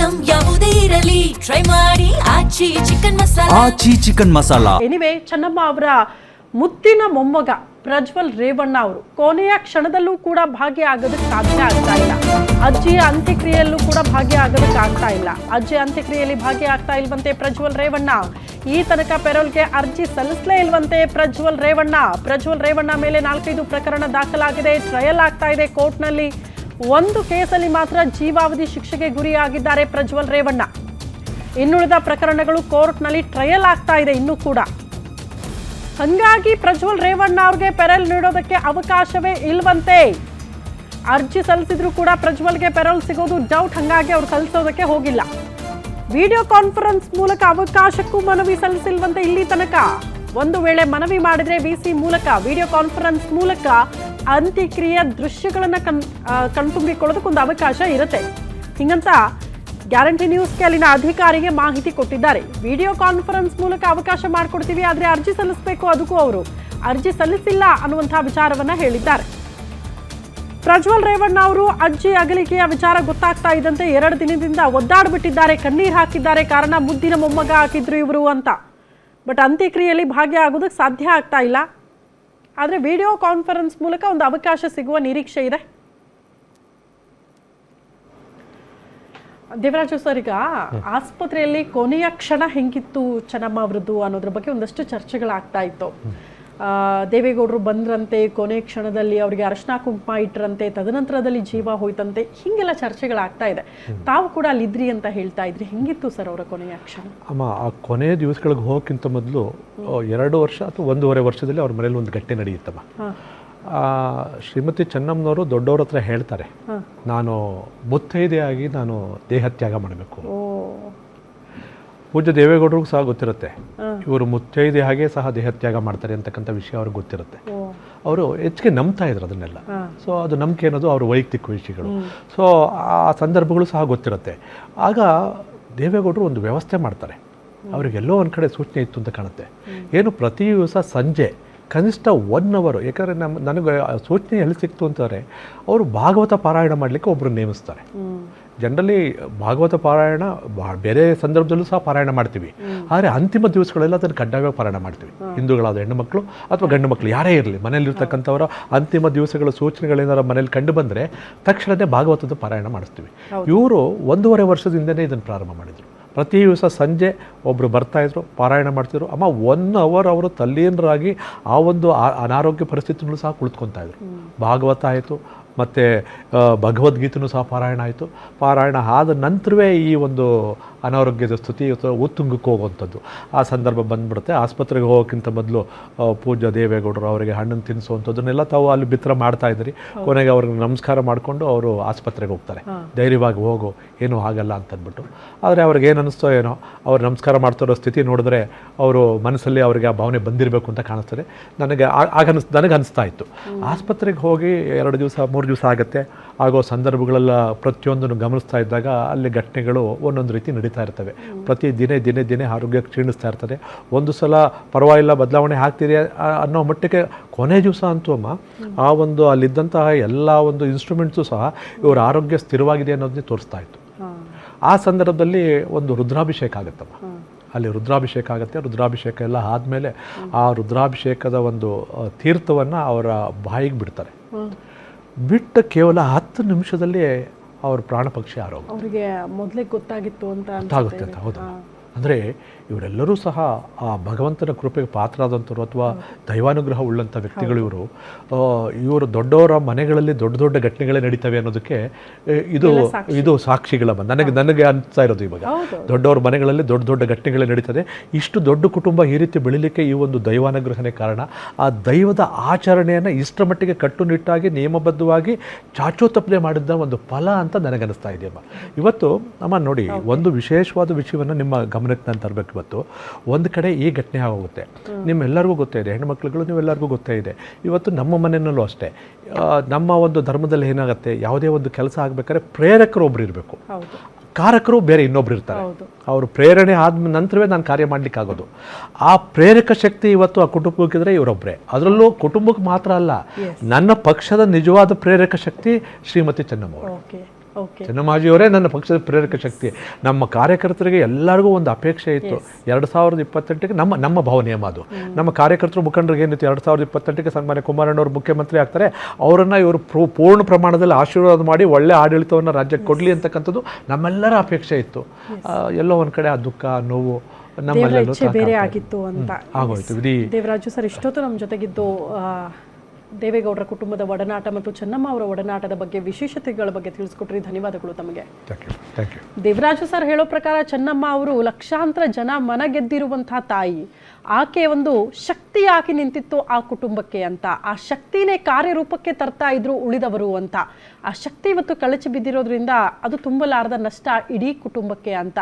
Item ಯಾವುದೇ ಇರಲಿ try ಮಾಡಿ ಆಚಿ ಚಿಕನ್ ಮಸಾಲಾ. ಆಚಿ ಚಿಕನ್ ಮಸಾಲಾ. ಎನಿವೆ, ಚೆನ್ನಮ್ಮ ಅವರ ಮುತ್ತಿನ ಮೊಮ್ಮಗ ಪ್ರಜ್ವಲ್ ರೇವಣ್ಣ ಅವರು ಕೊನೆಯ ಕ್ಷಣದಲ್ಲೂ ಕೂಡ ಭಾಗಿಯಾಗೋದಕ್ಕೆ ಸಾಧ್ಯ ಆಗ್ತಾ ಇಲ್ಲ. ಅಜ್ಜಿಯ ಅಂತ್ಯಕ್ರಿಯೆಯಲ್ಲೂ ಕೂಡ ಭಾಗಿಯಾಗೋದಕ್ಕೆ ಆಗ್ತಾ ಇಲ್ಲ. ಅಜ್ಜಿಯ ಅಂತ್ಯಕ್ರಿಯೆಯಲ್ಲಿ ಭಾಗಿಯಾಗ್ತಾ ಇಲ್ವಂತೆ ಪ್ರಜ್ವಲ್ ರೇವಣ್ಣ. ಈ ತನಕ ಪೆರೋಲ್ಗೆ ಅರ್ಜಿ ಸಲ್ಲಿಸಲೇ ಇಲ್ವಂತೆ ಪ್ರಜ್ವಲ್ ರೇವಣ್ಣ ಮೇಲೆ 4-5 ಪ್ರಕರಣ ದಾಖಲಾಗಿದೆ. ಟ್ರಯಲ್ ಆಗ್ತಾ ಇದೆ ಕೋರ್ಟ್ನಲ್ಲಿ. ಒಂದು ಕೇಸಲ್ಲಿ ಮಾತ್ರ ಜೀವಾವಧಿ ಶಿಕ್ಷೆಗೆ ಗುರಿಯಾಗಿದ್ದಾರೆ ಪ್ರಜ್ವಲ್ ರೇವಣ್ಣ. ಇನ್ನುಳಿದ ಪ್ರಕರಣಗಳು ಕೋರ್ಟ್ನಲ್ಲಿ ಟ್ರಯಲ್ ಆಗ್ತಾ ಇದೆ ಇನ್ನೂ ಕೂಡ. ಹಂಗಾಗಿ ಪ್ರಜ್ವಲ್ ರೇವಣ್ಣ ಅವ್ರಿಗೆ ಪೆರೋಲ್ ನೀಡೋದಕ್ಕೆ ಅವಕಾಶವೇ ಇಲ್ವಂತೆ. ಅರ್ಜಿ ಸಲ್ಲಿಸಿದ್ರು ಕೂಡ ಪ್ರಜ್ವಲ್ಗೆ ಪೆರೋಲ್ ಸಿಗೋದು ಡೌಟ್. ಹಂಗಾಗಿ ಅವ್ರು ಸಲ್ಲಿಸೋದಕ್ಕೆ ಹೋಗಿಲ್ಲ. ವಿಡಿಯೋ ಕಾನ್ಫರೆನ್ಸ್ ಮೂಲಕ ಅವಕಾಶಕ್ಕೂ ಮನವಿ ಸಲ್ಲಿಸಿಲ್ವಂತೆ ಇಲ್ಲಿ ತನಕ. ಒಂದು ವೇಳೆ ಮನವಿ ಮಾಡಿದ್ರೆ ವಿಸಿ ಮೂಲಕ ವಿಡಿಯೋ ಕಾನ್ಫರೆನ್ಸ್ ಮೂಲಕ ಅಂತ್ಯಕ್ರಿಯೆ ದೃಶ್ಯಗಳನ್ನ ಕಣ್ತುಂಬಿಕೊಳ್ಳೋದಕ್ಕೊಂದು ಅವಕಾಶ ಇರುತ್ತೆ. ಹಿಂಗಂತ ಗ್ಯಾರಂಟಿ ನ್ಯೂಸ್ಗೆ ಅಲ್ಲಿನ ಅಧಿಕಾರಿಗೆ ಮಾಹಿತಿ ಕೊಟ್ಟಿದ್ದಾರೆ. ವಿಡಿಯೋ ಕಾನ್ಫರೆನ್ಸ್ ಮೂಲಕ ಅವಕಾಶ ಮಾಡಿಕೊಡ್ತೀವಿ, ಆದರೆ ಅರ್ಜಿ ಸಲ್ಲಿಸಬೇಕು. ಅದಕ್ಕೂ ಅವರು ಅರ್ಜಿ ಸಲ್ಲಿಸಿಲ್ಲ ಅನ್ನುವಂತಹ ವಿಚಾರವನ್ನ ಹೇಳಿದ್ದಾರೆ. ಪ್ರಜ್ವಲ್ ರೇವಣ್ಣ ಅವರು ಅಜ್ಜಿ ಅಗಲಿಕೆಯ ವಿಚಾರ ಗೊತ್ತಾಗ್ತಾ ಇದ್ದಂತೆ 2 ದಿನದಿಂದ ಒದ್ದಾಡ್ಬಿಟ್ಟಿದ್ದಾರೆ, ಕಣ್ಣೀರು ಹಾಕಿದ್ದಾರೆ. ಕಾರಣ ಮುದ್ದಿನ ಮೊಮ್ಮಗ ಹಾಕಿದ್ರು ಇವರು ಅಂತ. ಬಟ್ ಅಂತ್ಯಕ್ರಿಯೆಯಲ್ಲಿ ಭಾಗಿಯಾಗೋದಕ್ಕೆ ಸಾಧ್ಯ ಆಗ್ತಾ ಇಲ್ಲ. ಆದರೆ ವಿಡಿಯೋ ಕಾನ್ಫರೆನ್ಸ್ ಮೂಲಕ ಒಂದು ಅವಕಾಶ ಸಿಗುವ ನಿರೀಕ್ಷೆ ಇದೆ. ದೇವರಾಜು ಸರ್, ಈಗ ಆಸ್ಪತ್ರೆಯಲ್ಲಿ ಕೊನೆಯ ಕ್ಷಣ ಹೆಂಗಿತ್ತು ಚೆನ್ನಮ್ಮ ಅವರದ್ದು ಅನ್ನೋದ್ರ ಬಗ್ಗೆ ಒಂದಷ್ಟು ಚರ್ಚೆಗಳಾಗ್ತಾ ಇತ್ತು. ದೇವೇಗೌಡರು ಬಂದ್ರಂತೆ, ಕೊನೆ ಕ್ಷಣದಲ್ಲಿ ಅವರಿಗೆ ಅರಶಿನ ಕುಂಕುಮ ಇಟ್ಟರಂತೆ, ತದನಂತರದಲ್ಲಿ ಜೀವ ಹೋಯ್ತಂತೆ, ಹಿಂಗೆಲ್ಲ ಚರ್ಚೆಗಳಾಗ್ತಾ ಇದೆ. ತಾವು ಕೂಡ ಅಲ್ಲಿದ್ರಿ ಅಂತ ಹೇಳ್ತಾ ಇದ್ರಿ. ಹೆಂಗಿತ್ತು ಸರ್ ಅವರ ಕೊನೆಯ ಕ್ಷಣ? ಅಮ್ಮ, ಆ ಕೊನೆಯ ದಿವಸಗಳಿಗೆ ಹೋಗೋಕ್ಕಿಂತ ಮೊದಲು 2 ವರ್ಷ ಅಥವಾ 1.5 ವರ್ಷದಲ್ಲಿ ಅವ್ರ ಮನೇಲಿ ಒಂದು ಘಟನೆ ನಡೆಯುತ್ತಮ್ಮ. ಶ್ರೀಮತಿ ಚೆನ್ನಮ್ಮನವರು ದೊಡ್ಡವ್ರ ಹತ್ರ ಹೇಳ್ತಾರೆ, ನಾನು ಮುತ್ತೈದೆಯಾಗಿ ನಾನು ದೇಹತ್ಯಾಗ ಮಾಡಬೇಕು. ಪೂಜ್ಯ ದೇವೇಗೌಡರಿಗೂ ಸಹ ಗೊತ್ತಿರುತ್ತೆ, ಇವರು ಮುತ್ತೈದೆ ಹಾಗೆ ಸಹ ದೇಹತ್ಯಾಗ ಮಾಡ್ತಾರೆ ಅಂತಕ್ಕಂಥ ವಿಷಯ ಅವ್ರಿಗೆ ಗೊತ್ತಿರುತ್ತೆ. ಅವರು ಹೆಚ್ಚಿಗೆ ನಂಬ್ತಾ ಇದ್ರು ಅದನ್ನೆಲ್ಲ. ಸೊ ಅದು ನಂಬಿಕೆ ಅನ್ನೋದು ಅವ್ರ ವೈಯಕ್ತಿಕ ವಿಷಯಗಳು. ಸೊ ಆ ಸಂದರ್ಭಗಳು ಸಹ ಗೊತ್ತಿರುತ್ತೆ. ಆಗ ದೇವೇಗೌಡರು ಒಂದು ವ್ಯವಸ್ಥೆ ಮಾಡ್ತಾರೆ. ಅವರಿಗೆಲ್ಲೋ ಒಂದು ಕಡೆ ಸೂಚನೆ ಇತ್ತು ಅಂತ ಕಾಣುತ್ತೆ. ಏನು, ಪ್ರತಿ ದಿವಸ ಸಂಜೆ ಕನಿಷ್ಠ 1 hour, ಯಾಕಂದರೆ ನನಗೆ ಸೂಚನೆ ಎಲ್ಲಿ ಸಿಕ್ತು ಅಂತಂದರೆ, ಅವರು ಭಾಗವತ ಪಾರಾಯಣ ಮಾಡಲಿಕ್ಕೆ ಒಬ್ಬರು ನೇಮಿಸ್ತಾರೆ. ಜನರಲಿ ಭಾಗವತ ಪಾರಾಯಣ ಬೇರೆ ಸಂದರ್ಭದಲ್ಲೂ ಸಹ ಪಾರಾಯಣ ಮಾಡ್ತೀವಿ, ಆದರೆ ಅಂತಿಮ ದಿವಸಗಳೆಲ್ಲ ಅದನ್ನು ಕಡ್ಡಾಯವಾಗಿ ಪಾರಾಯಣ ಮಾಡ್ತೀವಿ. ಹಿಂದೂಗಳಾದ ಹೆಣ್ಣು ಮಕ್ಕಳು ಅಥವಾ ಗಂಡು ಮಕ್ಕಳು ಯಾರೇ ಇರಲಿ, ಮನೆಯಲ್ಲಿರ್ತಕ್ಕಂಥವರ ಅಂತಿಮ ದಿವಸಗಳ ಸೂಚನೆಗಳೇನಾರು ಮನೇಲಿ ಕಂಡು ಬಂದರೆ ತಕ್ಷಣವೇ ಭಾಗವತದ ಪಾರಾಯಣ ಮಾಡಿಸ್ತೀವಿ. ಇವರು 1.5 ವರ್ಷದಿಂದನೇ ಇದನ್ನು ಪ್ರಾರಂಭ ಮಾಡಿದರು. ಪ್ರತಿ ದಿವಸ ಸಂಜೆ ಒಬ್ಬರು ಬರ್ತಾಯಿದ್ರು, ಪಾರಾಯಣ ಮಾಡ್ತಿದ್ರು. ಅಮ್ಮ 1 hour ಅವರು ತಲ್ಲೀನರಾಗಿ ಆ ಒಂದು ಅನಾರೋಗ್ಯ ಪರಿಸ್ಥಿತಿಗಳು ಸಹ ಕುಳಿತುಕೊತಾಯಿದ್ರು. ಭಾಗವತ ಆಯಿತು, ಮತ್ತು ಭಗವದ್ಗೀತೆಯೂ ಸಹ ಪಾರಾಯಣ ಆಯಿತು. ಪಾರಾಯಣ ಆದ ನಂತರವೇ ಈ ಒಂದು ಅನಾರೋಗ್ಯದ ಸ್ಥಿತಿ ಉತ್ತುಂಗಕ್ಕೆ ಹೋಗುವಂಥದ್ದು ಆ ಸಂದರ್ಭ ಬಂದ್ಬಿಡುತ್ತೆ. ಆಸ್ಪತ್ರೆಗೆ ಹೋಗೋಕ್ಕಿಂತ ಮೊದಲು ಪೂಜ್ಯ ದೇವೇಗೌಡರು ಅವರಿಗೆ ಹಣ್ಣನ್ನು ತಿನ್ನಿಸುವಂಥದ್ದನ್ನೆಲ್ಲ ತಾವು ಅಲ್ಲಿ ಬಿತ್ತರ ಮಾಡ್ತಾ ಇದ್ರಿ. ಕೊನೆಗೆ ಅವ್ರಿಗೆ ನಮಸ್ಕಾರ ಮಾಡಿಕೊಂಡು ಅವರು ಆಸ್ಪತ್ರೆಗೆ ಹೋಗ್ತಾರೆ. ಧೈರ್ಯವಾಗಿ ಹೋಗು, ಏನೂ ಆಗಲ್ಲ ಅಂತಂದ್ಬಿಟ್ಟು. ಆದರೆ ಅವ್ರಿಗೆ ಏನು ಅನ್ನಿಸ್ತೋ ಏನೋ, ಅವ್ರು ನಮಸ್ಕಾರ ಮಾಡ್ತಿರೋ ಸ್ಥಿತಿ ನೋಡಿದ್ರೆ ಅವರು ಮನಸ್ಸಲ್ಲಿ ಅವರಿಗೆ ಆ ಭಾವನೆ ಬಂದಿರಬೇಕು ಅಂತ ಕಾಣಿಸ್ತದೆ. ನನಗೆ ಅನಿಸ್ತಾ ಇತ್ತು. ಆಸ್ಪತ್ರೆಗೆ ಹೋಗಿ 2 ದಿವಸ 3 ದಿವಸ ಆಗುತ್ತೆ. ಆಗೋ ಸಂದರ್ಭಗಳೆಲ್ಲ ಪ್ರತಿಯೊಂದನ್ನು ಗಮನಿಸ್ತಾ ಇದ್ದಾಗ ಅಲ್ಲಿ ಘಟನೆಗಳು ಒಂದೊಂದು ರೀತಿ ನಡೀತಾ ಇರ್ತವೆ. ಪ್ರತಿ ದಿನೇ ಆರೋಗ್ಯ ಕ್ಷೀಣಿಸ್ತಾ ಇರ್ತದೆ. ಒಂದು ಸಲ ಪರವಾಗಿಲ್ಲ, ಬದಲಾವಣೆ ಆಗ್ತಿದೆ ಅನ್ನೋ ಮಟ್ಟಿಗೆ ಕೊನೆ ದಿವಸ ಅಂತೂ ಅಮ್ಮ, ಆ ಒಂದು ಅಲ್ಲಿದ್ದಂತಹ ಎಲ್ಲ ಒಂದು ಇನ್ಸ್ಟ್ರೂಮೆಂಟ್ಸು ಸಹ ಇವರ ಆರೋಗ್ಯ ಸ್ಥಿರವಾಗಿದೆ ಅನ್ನೋದನ್ನೇ ತೋರಿಸ್ತಾ ಇತ್ತು. ಆ ಸಂದರ್ಭದಲ್ಲಿ ಒಂದು ರುದ್ರಾಭಿಷೇಕ ಆಗುತ್ತಮ್ಮ. ಅಲ್ಲಿ ರುದ್ರಾಭಿಷೇಕ ಆಗುತ್ತೆ. ರುದ್ರಾಭಿಷೇಕ ಎಲ್ಲ ಆದಮೇಲೆ ಆ ರುದ್ರಾಭಿಷೇಕದ ಒಂದು ತೀರ್ಥವನ್ನು ಅವರ ಬಾಯಿಗೆ ಬಿಡ್ತಾರೆ. ಬಿಟ್ಟ ಕೇವಲ 10 ನಿಮಿಷದಲ್ಲಿ ಅವ್ರ ಪ್ರಾಣ ಪಕ್ಷಿ ಆರೋಗ್ಯ. ಅವರಿಗೆ ಮೊದಲೇ ಗೊತ್ತಾಗಿತ್ತು ಅಂತ ಗೊತ್ತಾಗುತ್ತೆ ಅಂತ. ಹೌದು, ಅಂದರೆ ಇವರೆಲ್ಲರೂ ಸಹ ಆ ಭಗವಂತನ ಕೃಪೆಗೆ ಪಾತ್ರರಾದಂಥವ್ರು ಅಥವಾ ದೈವಾನುಗ್ರಹ ಉಳ್ಳಂಥ ವ್ಯಕ್ತಿಗಳು ಇವರು. ಇವರು ದೊಡ್ಡವರ ಮನೆಗಳಲ್ಲಿ ದೊಡ್ಡ ಘಟನೆಗಳೇ ನಡೀತವೆ ಅನ್ನೋದಕ್ಕೆ ಇದು ಸಾಕ್ಷಿಗಳ ನನಗೆ ಅನಿಸ್ತಾ ಇರೋದು. ಇವಾಗ ದೊಡ್ಡವ್ರ ಮನೆಗಳಲ್ಲಿ ದೊಡ್ಡ ಘಟನೆಗಳೇ ನಡೀತದೆ. ಇಷ್ಟು ದೊಡ್ಡ ಕುಟುಂಬ ಈ ರೀತಿ ಬೆಳಿಲಿಕ್ಕೆ ಈ ಒಂದು ದೈವಾನುಗ್ರಹನೇ ಕಾರಣ. ಆ ದೈವದ ಆಚರಣೆಯನ್ನು ಇಷ್ಟರ ಮಟ್ಟಿಗೆ ಕಟ್ಟುನಿಟ್ಟಾಗಿ ನಿಯಮಬದ್ಧವಾಗಿ ಚಾಚೋತಪ್ಪದೆ ಮಾಡಿದ್ದ ಒಂದು ಫಲ ಅಂತ ನನಗನ್ನಿಸ್ತಾ ಇದೆಯಮ್ಮ. ಇವತ್ತು ಅಮ್ಮ ನೋಡಿ, ಒಂದು ವಿಶೇಷವಾದ ವಿಷಯವನ್ನು ನಿಮ್ಮ ಗಮನಕ್ಕೆ ನಾನು ತರಬೇಕು. ಇವತ್ತು ಒಂದು ಕಡೆ ಈ ಘಟನೆ ಆಗೋಗುತ್ತೆ, ನಿಮ್ಮೆಲ್ಲರಿಗೂ ಗೊತ್ತೇ ಇದೆ, ಹೆಣ್ಮಕ್ಳುಗಳು ನೀವೆಲ್ಲರಿಗೂ ಗೊತ್ತೇ ಇದೆ. ಇವತ್ತು ನಮ್ಮ ಮನೆಯಲ್ಲೂ ಅಷ್ಟೇ, ನಮ್ಮ ಒಂದು ಧರ್ಮದಲ್ಲಿ ಏನಾಗುತ್ತೆ, ಯಾವುದೇ ಒಂದು ಕೆಲಸ ಆಗಬೇಕಾದ್ರೆ ಪ್ರೇರಕರು ಒಬ್ರು ಇರಬೇಕು, ಕಾರಕರು ಬೇರೆ ಇನ್ನೊಬ್ರು ಇರ್ತಾರೆ. ಅವರು ಪ್ರೇರಣೆ ಆದ ನಂತರವೇ ನಾನು ಕಾರ್ಯ ಮಾಡ್ಲಿಕ್ಕೆ ಆಗೋದು. ಆ ಪ್ರೇರಕ ಶಕ್ತಿ ಇವತ್ತು ಆ ಕುಟುಂಬಕ್ಕಿದ್ರೆ ಇವರೊಬ್ಬರೇ. ಅದರಲ್ಲೂ ಕುಟುಂಬಕ್ಕೆ ಮಾತ್ರ ಅಲ್ಲ, ನನ್ನ ಪಕ್ಷದ ನಿಜವಾದ ಪ್ರೇರಕ ಶಕ್ತಿ ಶ್ರೀಮತಿ ಚೆನ್ನಮ್ಮ ಅವರು. ಓಕೆ ಚೆನ್ನಮ್ಮಾಜಿಯವರೇ ನನ್ನ ಪಕ್ಷದ ಪ್ರೇರಕ ಶಕ್ತಿ. ನಮ್ಮ ಕಾರ್ಯಕರ್ತರಿಗೆ ಎಲ್ಲರಿಗೂ ಒಂದು ಅಪೇಕ್ಷೆ ಇತ್ತು 2028ಕ್ಕೆ ನಮ್ಮ ಭಾವನೆಯಮ್ಮ ಅದು. ನಮ್ಮ ಕಾರ್ಯಕರ್ತರು ಮುಖಂಡರಿಗೆ ಏನಿತ್ತು 2028ಕ್ಕೆ ಸನ್ಮಾನ್ಯ ಕುಮಾರಣ್ಣವರು ಮುಖ್ಯಮಂತ್ರಿ ಆಗ್ತಾರೆ, ಅವರನ್ನು ಇವರು ಪೂರ್ಣ ಪ್ರಮಾಣದಲ್ಲಿ ಆಶೀರ್ವಾದ ಮಾಡಿ ಒಳ್ಳೆ ಆಡಳಿತವನ್ನು ರಾಜ್ಯಕ್ಕೆ ಕೊಡಲಿ ಅಂತಕ್ಕಂಥದ್ದು ನಮ್ಮೆಲ್ಲರ ಅಪೇಕ್ಷೆ ಇತ್ತು. ಎಲ್ಲೋ ಒಂದು ಕಡೆ ಆ ದುಃಖ ನೋವು ನಮ್ಮಲ್ಲೆಲ್ಲೂ ಬೇರೆ ಆಗಿತ್ತು ಅಂತ ಆಗೋಯ್ತು. ದೇವರಾಜು ಸರ್ ಇಷ್ಟೊತ್ತು ನಮ್ಮ ಜೊತೆಗಿದ್ದು ದೇವೇಗೌಡರ ಕುಟುಂಬದ ಒಡನಾಟ ಮತ್ತು ಚೆನ್ನಮ್ಮ ಅವರ ಒಡನಾಟದ ಬಗ್ಗೆ ವಿಶೇಷತೆಗಳ ಬಗ್ಗೆ ತಿಳಿಸ್ಕೊಟ್ರಿ. ಧನ್ಯವಾದಗಳು ತಮಗೆ. Thank you. ದೇವರಾಜು ಸರ್ ಹೇಳೋ ಪ್ರಕಾರ ಚೆನ್ನಮ್ಮ ಅವರು ಲಕ್ಷಾಂತರ ಜನ ಮನ ಗೆದ್ದಿರುವಂತಹ ತಾಯಿ. ಆಕೆ ಒಂದು ಶಕ್ತಿಯಾಗಿ ನಿಂತಿತ್ತು ಆ ಕುಟುಂಬಕ್ಕೆ ಅಂತ. ಆ ಶಕ್ತಿನೇ ಕಾರ್ಯರೂಪಕ್ಕೆ ತರ್ತಾ ಇದ್ರು ಉಳಿದವರು ಅಂತ. ಆ ಶಕ್ತಿ ಇವತ್ತು ಕಳಚಿ ಬಿದ್ದಿರೋದ್ರಿಂದ ಅದು ತುಂಬಲಾರದ ನಷ್ಟ ಇಡೀ ಕುಟುಂಬಕ್ಕೆ ಅಂತ.